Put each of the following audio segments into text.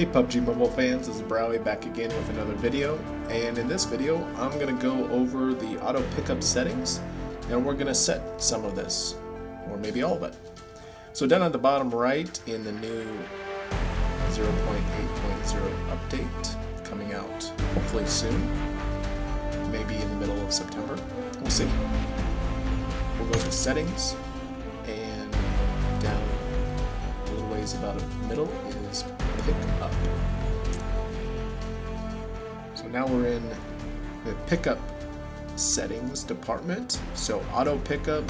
Hey PUBG Mobile fans, this is Browie back again with another video, and in this video I'm going to go over the auto pickup settings and we're going to set some of this, or maybe all of it. So down at the bottom right in the new 0.8.0 update coming out hopefully soon, maybe in the middle of September, we'll see. We'll go to settings and down a little ways about the middle is pick up. So now we're in the pickup settings department. So auto pickup,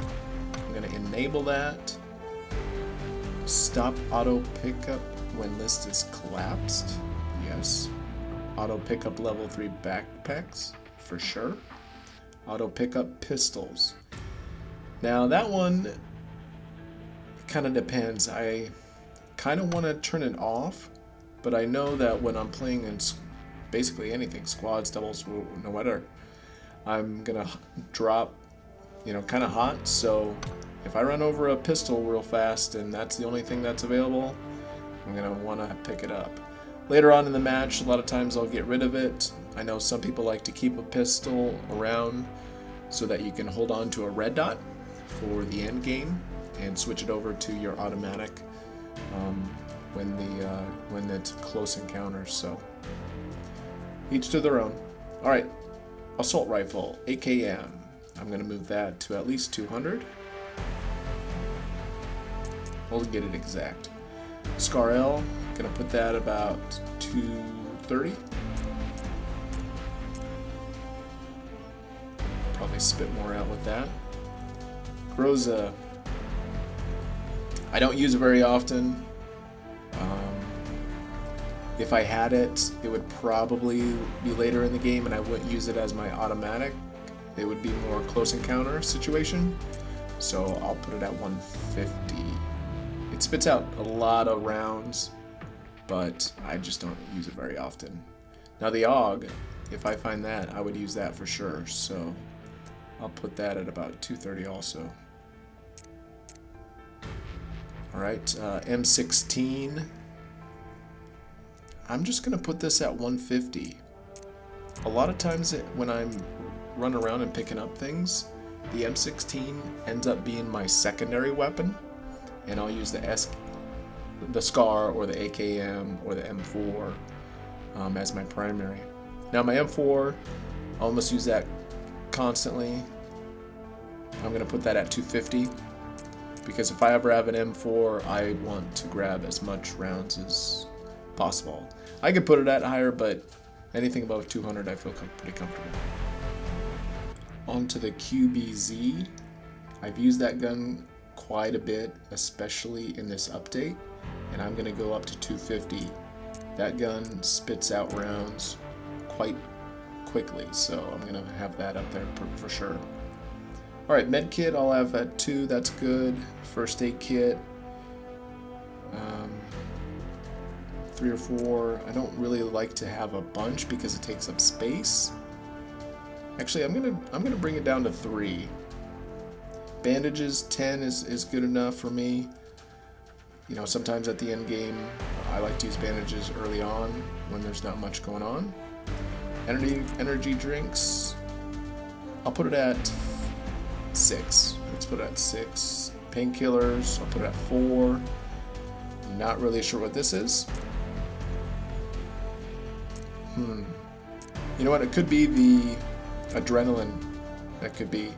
I'm going to enable that. Stop auto pickup when list is collapsed. Yes. Auto pickup level 3 backpacks for sure. Auto pickup pistols. Now that one kind of depends. I kind of want to turn it off, but I know that when I'm playing in basically anything, squads, doubles, no matter, I'm gonna drop, kind of hot. So if I run over a pistol real fast and that's the only thing that's available, I'm gonna want to pick it up. Later on in the match, a lot of times I'll get rid of it. I know some people like to keep a pistol around so that you can hold on to a red dot for the end game and switch it over to your automatic when it's close encounters. So each to their own. All right, assault rifle, AKM. I'm gonna move that to at least 200. We'll get it exact. Scar L, gonna put that about 230. Probably spit more out with that. Groza, I don't use it very often. If I had it, it would probably be later in the game and I wouldn't use it as my automatic. It would be more close encounter situation. So I'll put it at 150. It spits out a lot of rounds, but I just don't use it very often. Now the AUG, if I find that, I would use that for sure. So I'll put that at about 230 also. Alright, M16. I'm just going to put this at 150. A lot of times when I'm running around and picking up things, the M16 ends up being my secondary weapon, and I'll use the SCAR or the AKM or the M4 as my primary. Now my M4, I almost use that constantly. I'm going to put that at 250 because if I ever have an M4, I want to grab as much rounds as possible. I could put it at higher, but anything above 200 I feel pretty comfortable. On to the QBZ. I've used that gun quite a bit, especially in this update, and I'm going to go up to 250. That gun spits out rounds quite quickly, so I'm going to have that up there for sure. Alright, med kit I'll have at 2, that's good. First aid kit, 3 or 4. I don't really like to have a bunch because it takes up space. Actually, I'm gonna bring it down to 3. Bandages, 10 is good enough for me. Sometimes at the end game, I like to use bandages early on when there's not much going on. Energy drinks, I'll put it at 6. Let's put it at 6. Painkillers, I'll put it at 4. Not really sure what this is. You know what? It could be the adrenaline. That could be.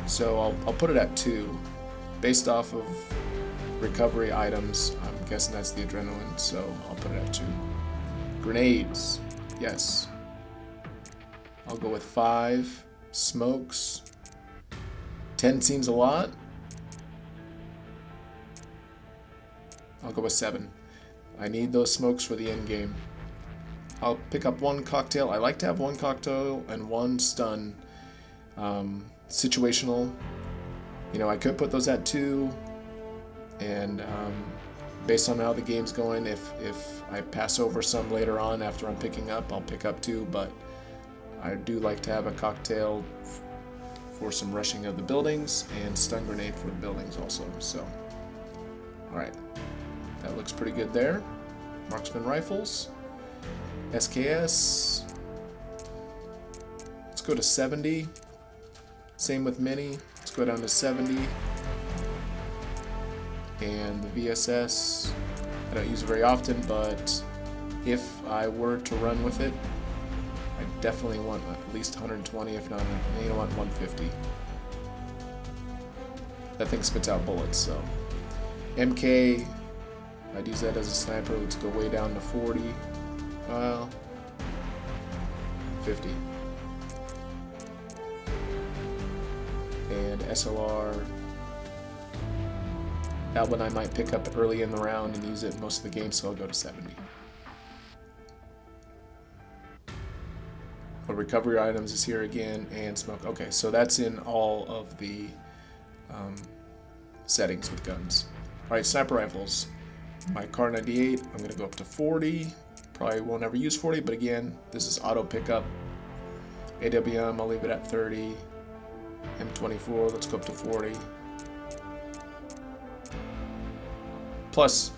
So I'll put it at 2. Based off of recovery items, I'm guessing that's the adrenaline, so I'll put it at 2. Grenades. Yes. I'll go with 5. Smokes. 10 seems a lot. I'll go with 7. I need those smokes for the end game. I'll pick up 1 cocktail. I like to have 1 cocktail and 1 stun. Situational. I could put those at 2. And based on how the game's going, if I pass over some later on after I'm picking up, I'll pick up 2. But I do like to have a cocktail for some rushing of the buildings and stun grenade for the buildings also. So, alright. That looks pretty good there. Marksman rifles. SKS. Let's go to 70. Same with Mini. Let's go down to 70. And the VSS, I don't use it very often, but if I were to run with it, I definitely want at least 120, if not, you know what, 150. That thing spits out bullets, so. MK, I'd use that as a sniper. Let's go way down to 40. Well, 50. And SLR, that one I might pick up early in the round and use it most of the game, so I'll go to 70. The recovery items is here again, and smoke. Okay, so that's in all of the settings with guns. Alright, sniper rifles. My Kar 98, I'm going to go up to 40. Probably won't ever use 40, but again, this is auto pickup. AWM, I'll leave it at 30. M24, let's go up to 40. Plus,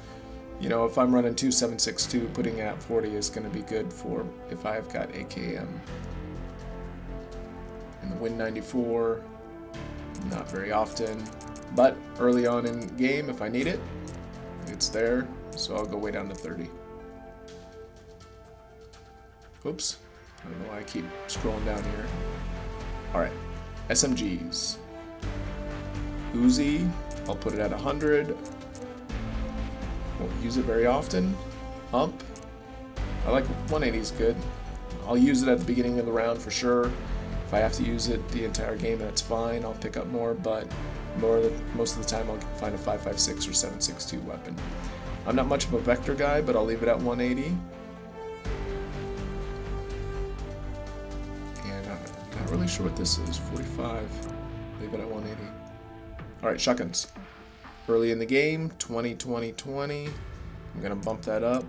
you know, if I'm running 2762, putting it at 40 is going to be good for if I've got AKM. And the Win 94, not very often, but early on in game, if I need it, it's there, so I'll go way down to 30. Oops, I don't know why I keep scrolling down here. Alright, SMGs. Uzi, I'll put it at 100. Won't use it very often. Hump, I like 180 is good. I'll use it at the beginning of the round for sure. If I have to use it the entire game, that's fine. I'll pick up more, but most of the time I'll find a 5.56 or 7.62 weapon. I'm not much of a vector guy, but I'll leave it at 180. And I'm not really sure what this is. 45. Leave it at 180. All right, shotguns. Early in the game, 20, 20, 20. I'm gonna bump that up.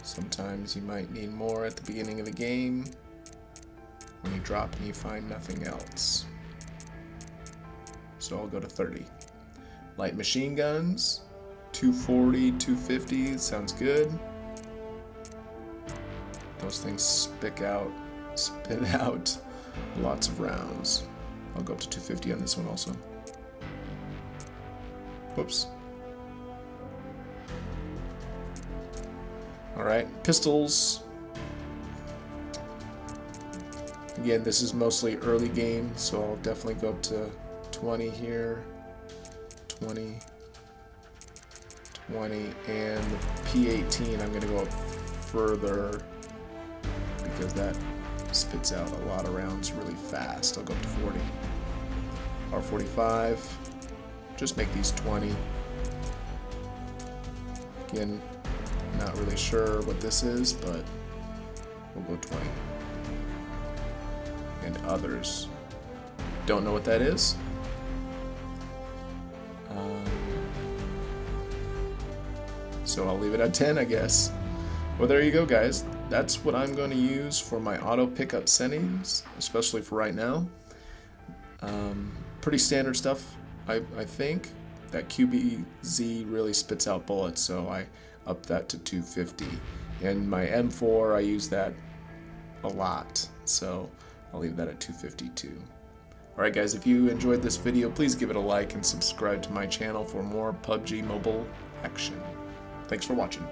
Sometimes you might need more at the beginning of the game when you drop and you find nothing else. So I'll go to 30. Light machine guns, 240, 250, sounds good. Those things spit out lots of rounds. I'll go up to 250 on this one also. Whoops. Alright, pistols. Again, this is mostly early game, so I'll definitely go up to 20 here. 20. 20. And the P18, I'm going to go up further because that spits out a lot of rounds really fast. I'll go up to 40. R45. Just make these 20. Again, not really sure what this is, but we'll go 20. And others. Don't know what that is. So I'll leave it at 10, I guess. Well, there you go, guys. That's what I'm going to use for my auto pickup settings, especially for right now. Pretty standard stuff. I think that QBZ really spits out bullets, so I upped that to 250. And my M4, I use that a lot, so I'll leave that at 252. Alright guys, if you enjoyed this video, please give it a like and subscribe to my channel for more PUBG Mobile action. Thanks for watching.